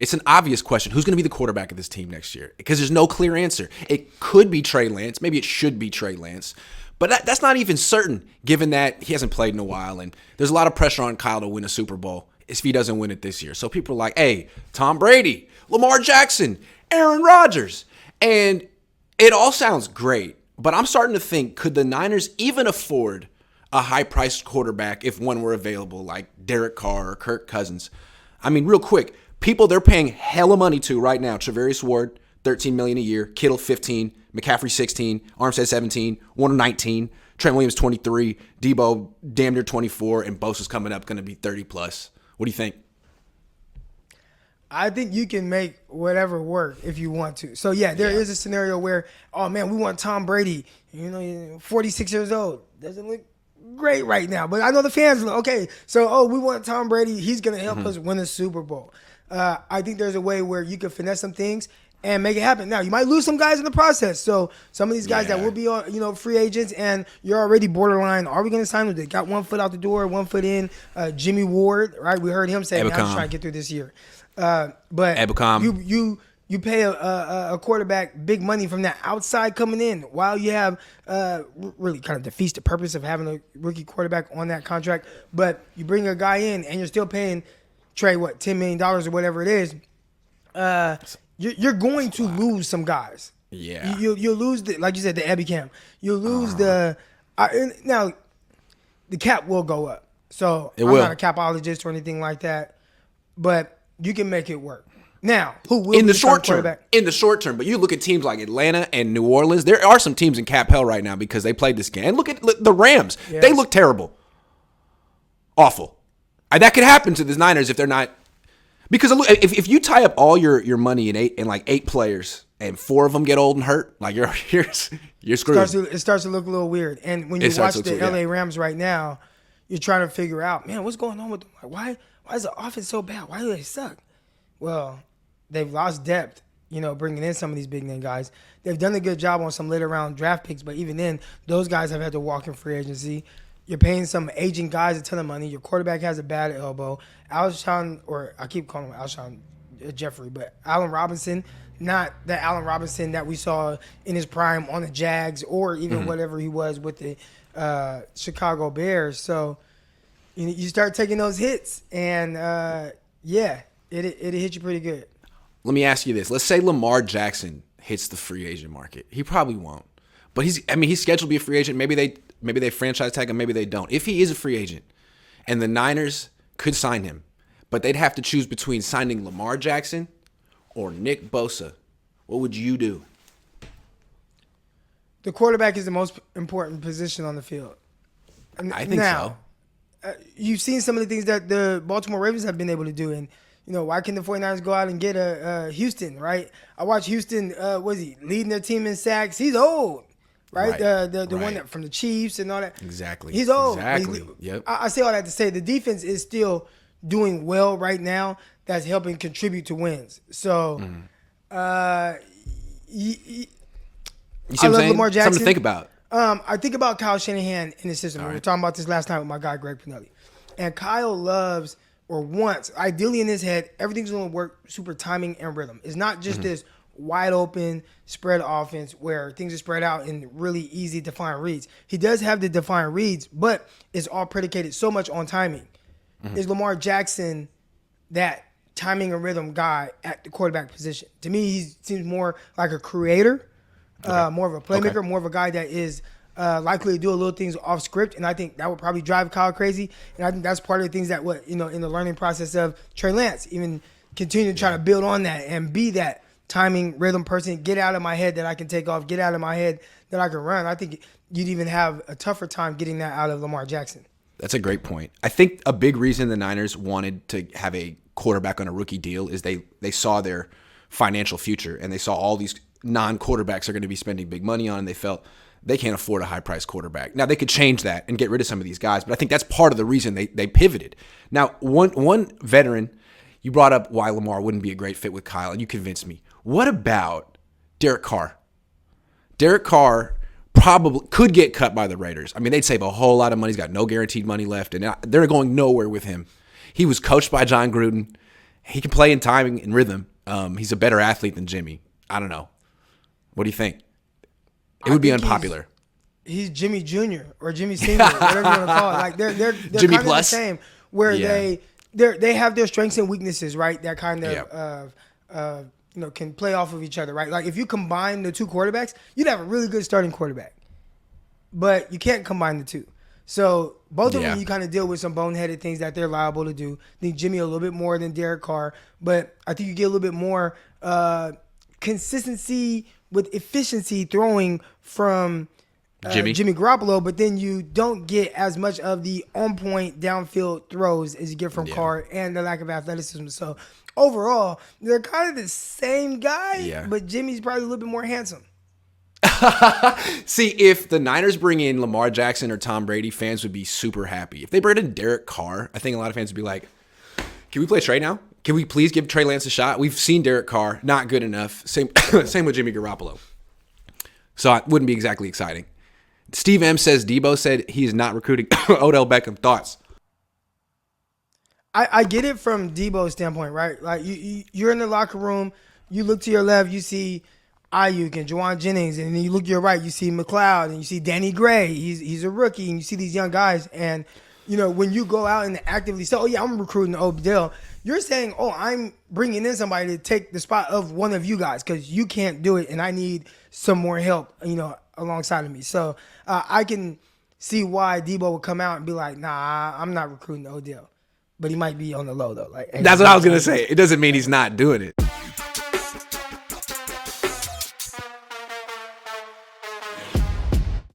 It's an obvious question. Who's going to be the quarterback of this team next year? Because there's no clear answer. It could be Trey Lance. Maybe it should be Trey Lance. But that's not even certain, given that he hasn't played in a while. And there's a lot of pressure on Kyle to win a Super Bowl if he doesn't win it this year. So people are like, hey, Tom Brady, Lamar Jackson, Aaron Rodgers. And it all sounds great. But I'm starting to think, could the Niners even afford a high-priced quarterback if one were available, like Derek Carr or Kirk Cousins? I mean, real quick, people they're paying hella money to right now: Travarius Ward, $13 million a year; Kittle, $15; McCaffrey, $16; Armstead, $17; Warner, $19; Trent Williams, $23; Debo, damn near $24; and Bosa's coming up, going to be $30+. What do you think? I think you can make whatever work if you want to. So, yeah, there is a scenario where, oh, man, we want Tom Brady, 46 years old. Doesn't look great right now. But I know the fans, okay, so, we want Tom Brady. He's going to help us win the Super Bowl. I think there's a way where you can finesse some things and make it happen. Now, you might lose some guys in the process. So some of these guys that will be on, free agents, and you're already borderline, are we going to sign them? They got 1 foot out the door, 1 foot in. Jimmy Ward, right? We heard him say, I'm just trying to get through this year. But you pay a quarterback big money from that outside coming in while you have really kind of defeats the purpose of having a rookie quarterback on that contract. But you bring a guy in and you're still paying Trey, $10 million or whatever it is, you're going to lose some guys. Yeah. You'll lose, like you said, the Ebicam. You'll lose now, the cap will go up. So I'm not a capologist or anything like that, but you can make it work. Now, who will in the short term? In the short term, but you look at teams like Atlanta and New Orleans. There are some teams in cap hell right now because they played this game. And look at the Rams. Yes. They look terrible, awful. That could happen to the Niners if they're not. Because if you tie up all your money in eight players and 4 of them get old and hurt, like you're screwed. It starts to look a little weird. And when you watch the LA Rams right now, you're trying to figure out, man, what's going on with them? Why is the offense so bad? Why do they suck? Well, they've lost depth, bringing in some of these big name guys. They've done a good job on some later round draft picks, but even then, those guys have had to walk in free agency. You're paying some aging guys a ton of money. Your quarterback has a bad elbow. I keep calling him Alshon Jeffrey, but Allen Robinson, not the Allen Robinson that we saw in his prime on the Jags or even whatever he was with the Chicago Bears. So you start taking those hits, and it hit you pretty good. Let me ask you this. Let's say Lamar Jackson hits the free agent market. He probably won't. But he's scheduled to be a free agent. Maybe they franchise tag him, maybe they don't. If he is a free agent and the Niners could sign him, but they'd have to choose between signing Lamar Jackson or Nick Bosa, what would you do? The quarterback is the most important position on the field. I think so. You've seen some of the things that the Baltimore Ravens have been able to do, and why can the 49ers go out and get a Houston, right? I watched Houston, was he leading their team in sacks? He's old. Right? The one that from the Chiefs and all that. Exactly. He's old. Exactly. Yep. I say all that to say the defense is still doing well right now. That's helping contribute to wins. So, you see I love Lamar Jackson. Something to think about. I think about Kyle Shanahan in the system. We were talking about this last night with my guy Greg Pinelli. And Kyle loves or wants, ideally in his head, everything's going to work super timing and rhythm. It's not just this wide open spread offense where things are spread out in really easy defined reads. He does have the defined reads, but it's all predicated so much on timing. Is Lamar Jackson that timing and rhythm guy at the quarterback position? To me, he seems more like a creator, more of a playmaker, more of a guy that is likely to do a little things off script, and I think that would probably drive Kyle crazy. And I think that's part of the things that in the learning process of Trey Lance, even continue to try to build on that and be that timing, rhythm person, get out of my head that I can take off, get out of my head that I can run. I think you'd even have a tougher time getting that out of Lamar Jackson. That's a great point. I think a big reason the Niners wanted to have a quarterback on a rookie deal is they saw their financial future, and they saw all these non-quarterbacks are going to be spending big money on, and they felt they can't afford a high-priced quarterback. Now, they could change that and get rid of some of these guys, but I think that's part of the reason they pivoted. Now, one veteran, you brought up why Lamar wouldn't be a great fit with Kyle, and you convinced me. What about Derek Carr? Derek Carr probably could get cut by the Raiders. I mean, they'd save a whole lot of money. He's got no guaranteed money left, and they're going nowhere with him. He was coached by John Gruden, He can play in timing and rhythm. He's a better athlete than Jimmy. I don't know. What do you think? It would be unpopular. He's Jimmy Jr. or Jimmy Senior, whatever you want to call it. Like they're Jimmy kind of the same, where they have their strengths and weaknesses, right? That kind of can play off of each other, right? Like if you combine the two quarterbacks, you'd have a really good starting quarterback, but you can't combine the two. So both of them, you kind of deal with some boneheaded things that they're liable to do. I think Jimmy a little bit more than Derek Carr, but I think you get a little bit more consistency with efficiency throwing from Jimmy Garoppolo, but then you don't get as much of the on-point downfield throws as you get from Carr and the lack of athleticism. So overall, they're kind of the same guy, but Jimmy's probably a little bit more handsome. See, if the Niners bring in Lamar Jackson or Tom Brady, fans would be super happy. If they bring in Derek Carr, I think a lot of fans would be like, can we play Trey now? Can we please give Trey Lance a shot? We've seen Derek Carr, not good enough. Same with Jimmy Garoppolo. So it wouldn't be exactly exciting. Steve M says Debo said he's not recruiting Odell Beckham. Thoughts? I get it from Debo's standpoint, right? Like you're in the locker room, you look to your left, you see Ayuk and Juwan Jennings, and then you look to your right, you see McLeod, and you see Danny Gray. He's a rookie, and you see these young guys, and when you go out and actively say, "Oh yeah, I'm recruiting Odell," you're saying, "Oh, I'm bringing in somebody to take the spot of one of you guys because you can't do it, and I need some more help, alongside of me." So I can see why Debo would come out and be like, "Nah, I'm not recruiting Odell," but he might be on the low though. Like, hey, that's what I was gonna say. It doesn't mean he's not doing it.